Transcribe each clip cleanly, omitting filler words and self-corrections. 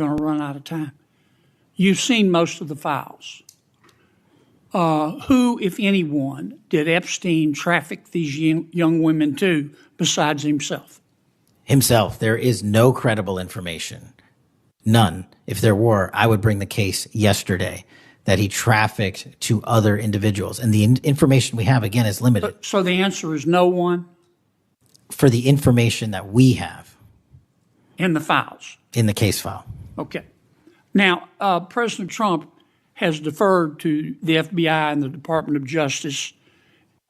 Going to run out of time. You've seen most of the files. Who, if anyone, did Epstein traffic these young women to besides himself? Himself. There is no credible information. None. If there were, I would bring the case yesterday that he trafficked to other individuals. And the information we have, again, is limited. So the answer is no one? For the information that we have. In the files? In the case file. Okay. Now, President Trump has deferred to the FBI and the Department of Justice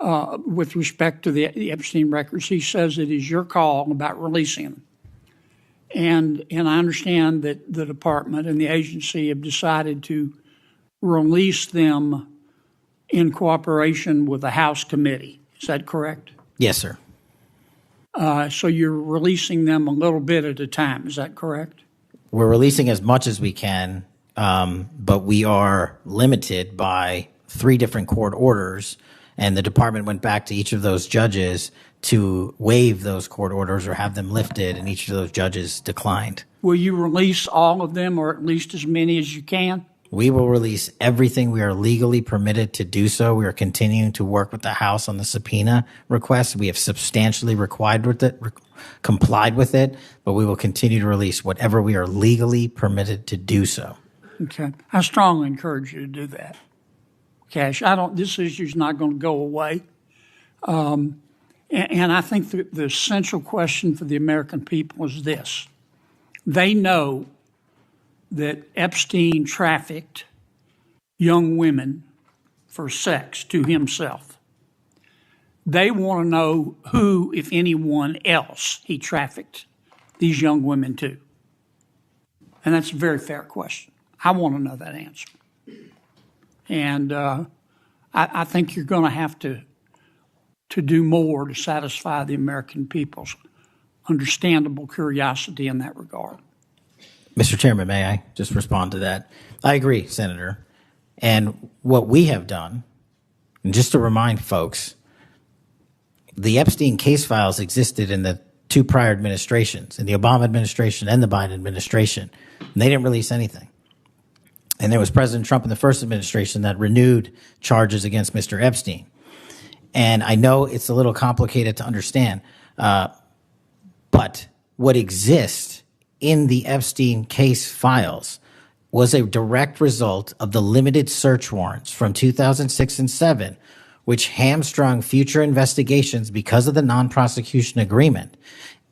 with respect to the Epstein records. He says it is your call about releasing them. And I understand that the department and the agency have decided to release them in cooperation with the House committee. Is that correct? Yes, sir. So you're releasing them a little bit at a time. Is that correct? We're releasing as much as we can, but we are limited by 3 different court orders, and the department went back to each of those judges to waive those court orders or have them lifted, and each of those judges declined. Will you release all of them, or at least as many as you can? We will release everything we are legally permitted to do so. We are continuing to work with the House on the subpoena request. We have substantially complied with it, but we will continue to release whatever we are legally permitted to do so. Okay. I strongly encourage you to do that. Kash, this issue is not going to go away. And I think the central question for the American people is this. They know that Epstein trafficked young women for sex to himself. They want to know who, if anyone else, he trafficked these young women to. And that's a very fair question. I want to know that answer. And I think you're going to have to do more to satisfy the American people's understandable curiosity in that regard. Mr. Chairman, may I just respond to that? I agree, Senator. And what we have done, and just to remind folks, the Epstein case files existed in the 2 prior administrations, in the Obama administration and the Biden administration. And they didn't release anything. And there was President Trump in the first administration that renewed charges against Mr. Epstein. And I know it's a little complicated to understand, but what exists in the Epstein case files was a direct result of the limited search warrants from 2006 and 7, which hamstrung future investigations because of the non-prosecution agreement.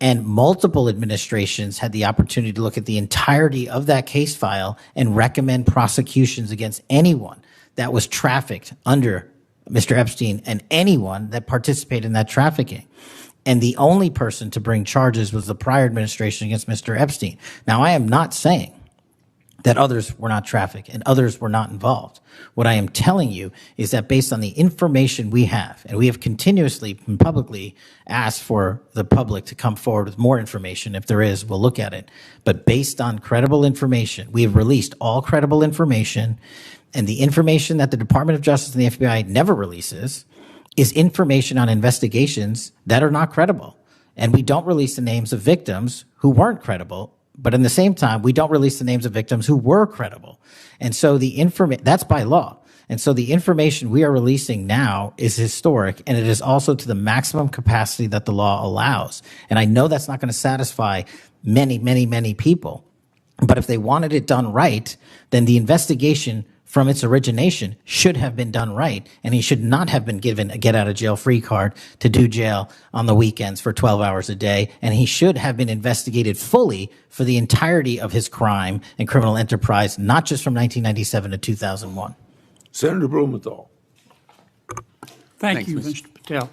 And multiple administrations had the opportunity to look at the entirety of that case file and recommend prosecutions against anyone that was trafficked under Mr. Epstein and anyone that participated in that trafficking. And the only person to bring charges was the prior administration against Mr. Epstein. Now, I am not saying that others were not trafficked and others were not involved. What I am telling you is that based on the information we have, and we have continuously and publicly asked for the public to come forward with more information. If there is, we'll look at it. But based on credible information, we have released all credible information, and the information that the Department of Justice and the FBI never releases is information on investigations that are not credible. And we don't release the names of victims who weren't credible. But in the same time, we don't release the names of victims who were credible. And so that's by law. And so the information we are releasing now is historic, and it is also to the maximum capacity that the law allows. And I know that's not going to satisfy many, many, many people. But if they wanted it done right, then the investigation from its origination should have been done right, and he should not have been given a get-out-of-jail-free card to do jail on the weekends for 12 hours a day, and he should have been investigated fully for the entirety of his crime and criminal enterprise, not just from 1997 to 2001. Senator Blumenthal. Thank you, Mr. Patel.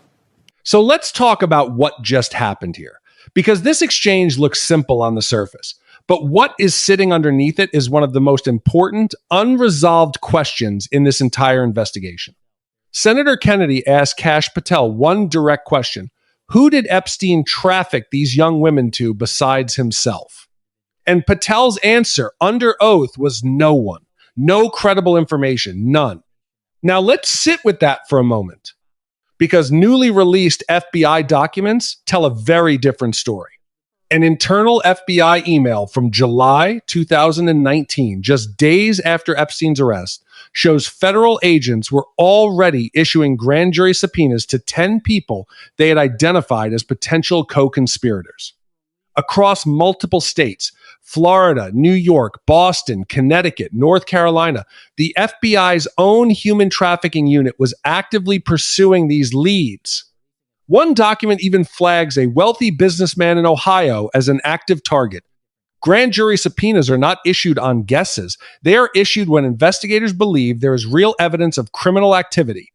So let's talk about what just happened here, because this exchange looks simple on the surface. But what is sitting underneath it is one of the most important, unresolved questions in this entire investigation. Senator Kennedy asked Kash Patel one direct question. Who did Epstein traffic these young women to besides himself? And Patel's answer under oath was no one. No credible information, none. Now let's sit with that for a moment, because newly released FBI documents tell a very different story. An internal FBI email from July 2019, just days after Epstein's arrest, shows federal agents were already issuing grand jury subpoenas to 10 people they had identified as potential co-conspirators. Across multiple states, Florida, New York, Boston, Connecticut, North Carolina, the FBI's own human trafficking unit was actively pursuing these leads. One document even flags a wealthy businessman in Ohio as an active target. Grand jury subpoenas are not issued on guesses. They are issued when investigators believe there is real evidence of criminal activity.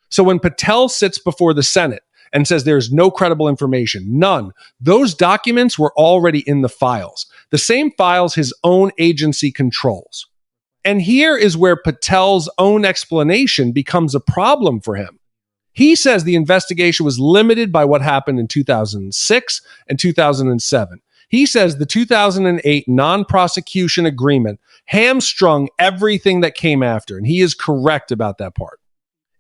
So when Patel sits before the Senate and says there is no credible information, none, those documents were already in the files, the same files his own agency controls. And here is where Patel's own explanation becomes a problem for him. He says the investigation was limited by what happened in 2006 and 2007. He says the 2008 non-prosecution agreement hamstrung everything that came after, and he is correct about that part.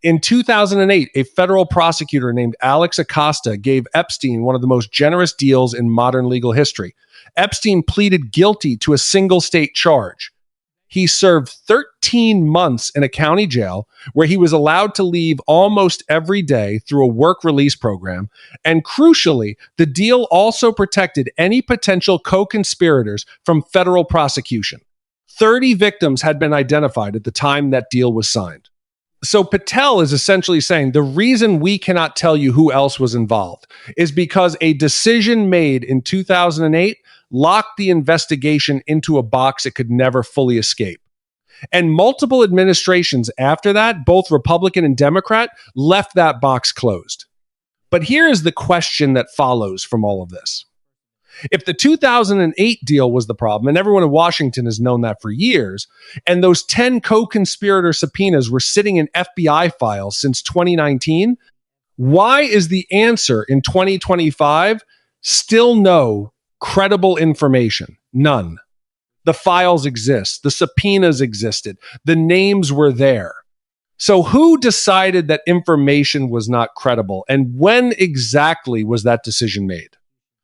In 2008, a federal prosecutor named Alex Acosta gave Epstein one of the most generous deals in modern legal history. Epstein pleaded guilty to a single state charge. He served 13 months in a county jail where he was allowed to leave almost every day through a work release program. And crucially, the deal also protected any potential co-conspirators from federal prosecution. 30 victims had been identified at the time that deal was signed. So Patel is essentially saying the reason we cannot tell you who else was involved is because a decision made in 2008 locked the investigation into a box it could never fully escape. And multiple administrations after that, both Republican and Democrat, left that box closed. But here is the question that follows from all of this. If the 2008 deal was the problem, and everyone in Washington has known that for years, and those 10 co-conspirator subpoenas were sitting in FBI files since 2019, why is the answer in 2025 still no credible information? None. The files exist. The subpoenas existed. The names were there. So who decided that information was not credible? And when exactly was that decision made?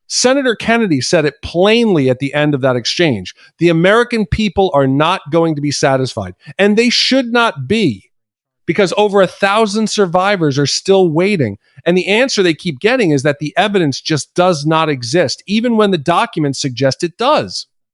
Senator Kennedy said it plainly at the end of that exchange. The American people are not going to be satisfied, and they should not be, because over 1,000 survivors are still waiting. And the answer they keep getting is that the evidence just does not exist, even when the documents suggest it does.